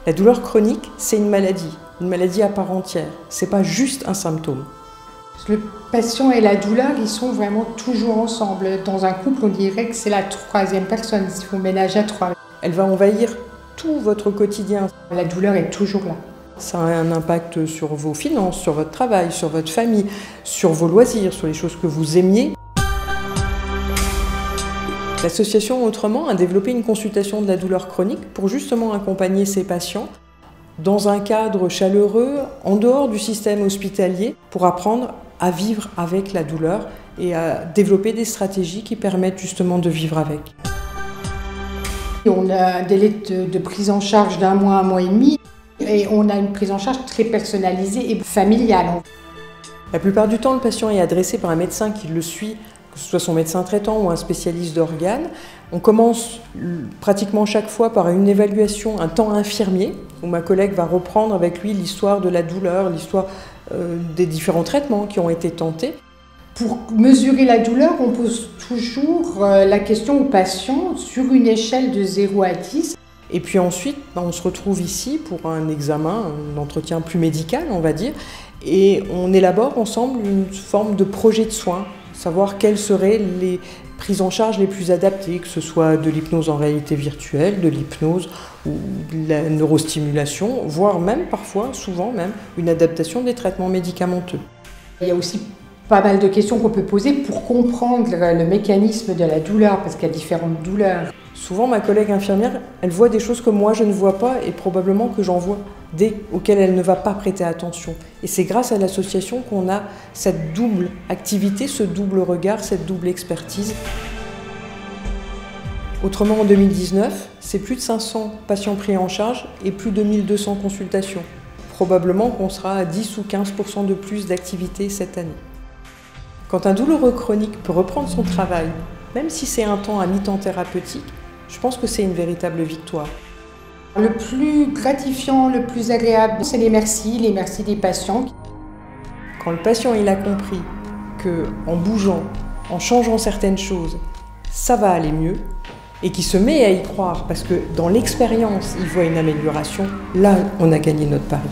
La douleur chronique, c'est une maladie à part entière. C'est pas juste un symptôme. Le patient et la douleur, ils sont vraiment toujours ensemble. Dans un couple, on dirait que c'est la troisième personne, il faut ménager à trois. Elle va envahir tout votre quotidien. La douleur est toujours là. Ça a un impact sur vos finances, sur votre travail, sur votre famille, sur vos loisirs, sur les choses que vous aimiez. L'association Autrement a développé une consultation de la douleur chronique pour justement accompagner ces patients dans un cadre chaleureux, en dehors du système hospitalier, pour apprendre à vivre avec la douleur et à développer des stratégies qui permettent justement de vivre avec. On a un délai de prise en charge d'1 mois, 1 mois et demi, et on a une prise en charge très personnalisée et familiale. La plupart du temps, le patient est adressé par un médecin qui le suit, que ce soit son médecin traitant ou un spécialiste d'organes. On commence pratiquement chaque fois par une évaluation, un temps infirmier, où ma collègue va reprendre avec lui l'histoire de la douleur, l'histoire des différents traitements qui ont été tentés. Pour mesurer la douleur, on pose toujours la question au patient sur une échelle de 0 à 10. Et puis ensuite, on se retrouve ici pour un examen, un entretien plus médical, on va dire, et on élabore ensemble une forme de projet de soins, savoir quelles seraient les prises en charge les plus adaptées, que ce soit de l'hypnose en réalité virtuelle, de l'hypnose ou de la neurostimulation, voire même parfois, souvent même, une adaptation des traitements médicamenteux. Il y a aussi pas mal de questions qu'on peut poser pour comprendre le mécanisme de la douleur, parce qu'il y a différentes douleurs. Souvent, ma collègue infirmière, elle voit des choses que moi je ne vois pas et probablement que j'en vois auxquelles elle ne va pas prêter attention. Et c'est grâce à l'association qu'on a cette double activité, ce double regard, cette double expertise. Autrement, en 2019, c'est plus de 500 patients pris en charge et plus de 1200 consultations. Probablement qu'on sera à 10 ou 15% de plus d'activité cette année. Quand un douloureux chronique peut reprendre son travail, même si c'est un temps à mi-temps thérapeutique, je pense que c'est une véritable victoire. Le plus gratifiant, le plus agréable, c'est les merci des patients. Quand le patient il a compris qu'en bougeant, en changeant certaines choses, ça va aller mieux, et qu'il se met à y croire parce que dans l'expérience, il voit une amélioration, là, on a gagné notre pari.